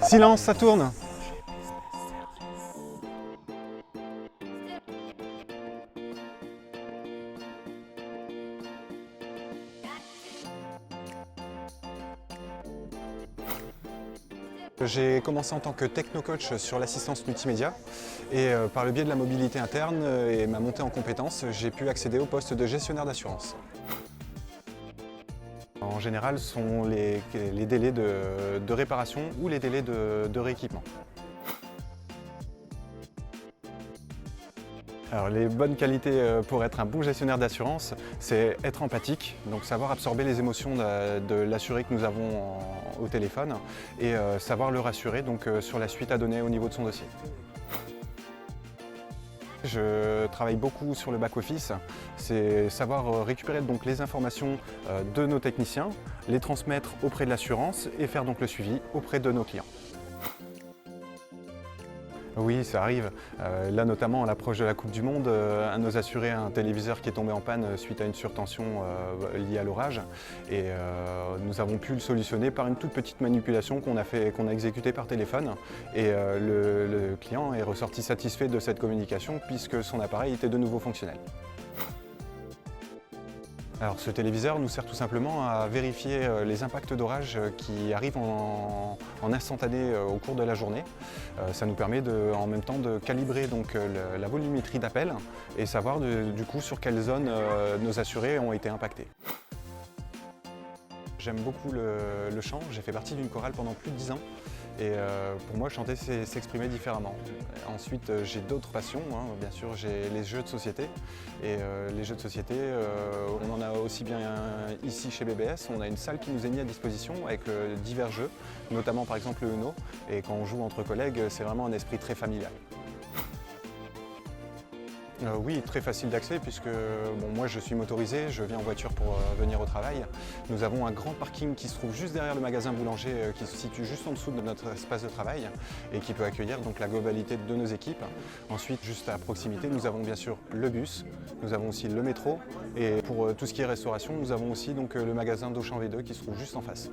Silence, ça tourne. J'ai commencé en tant que techno-coach sur l'assistance multimédia et par le biais de la mobilité interne et ma montée en compétences, j'ai pu accéder au poste de gestionnaire d'assurance. En général, ce sont les délais de réparation ou les délais de rééquipement. Alors, les bonnes qualités pour être un bon gestionnaire d'assurance, c'est être empathique, donc savoir absorber les émotions de l'assuré que nous avons au téléphone et savoir le rassurer donc, sur la suite à donner au niveau de son dossier. Je travaille beaucoup sur le back-office, c'est savoir récupérer donc les informations de nos techniciens, les transmettre auprès de l'assurance et faire donc le suivi auprès de nos clients. Oui, ça arrive. Là notamment à l'approche de la Coupe du Monde, un de nos assurés a un téléviseur qui est tombé en panne suite à une surtension liée à l'orage et nous avons pu le solutionner par une toute petite manipulation qu'on a exécutée par téléphone et le client est ressorti satisfait de cette communication puisque son appareil était de nouveau fonctionnel. Alors ce téléviseur nous sert tout simplement à vérifier les impacts d'orage qui arrivent en instantané au cours de la journée. Ça nous permet en même temps de calibrer donc, la volumétrie d'appels et savoir du coup sur quelles zones nos assurés ont été impactés. J'aime beaucoup le chant, j'ai fait partie d'une chorale pendant plus de 10 ans et pour moi chanter c'est s'exprimer différemment. Ensuite j'ai d'autres passions, bien sûr j'ai les jeux de société et les jeux de société on en a aussi bien ici chez BBS, on a une salle qui nous est mise à disposition avec divers jeux, notamment par exemple le Uno et quand on joue entre collègues c'est vraiment un esprit très familial. Oui, très facile d'accès puisque moi je suis motorisé, je viens en voiture pour venir au travail. Nous avons un grand parking qui se trouve juste derrière le magasin boulanger qui se situe juste en dessous de notre espace de travail et qui peut accueillir donc, la globalité de nos équipes. Ensuite, juste à proximité, nous avons bien sûr le bus, nous avons aussi le métro et pour tout ce qui est restauration, nous avons aussi donc, le magasin d'Auchan V2 qui se trouve juste en face.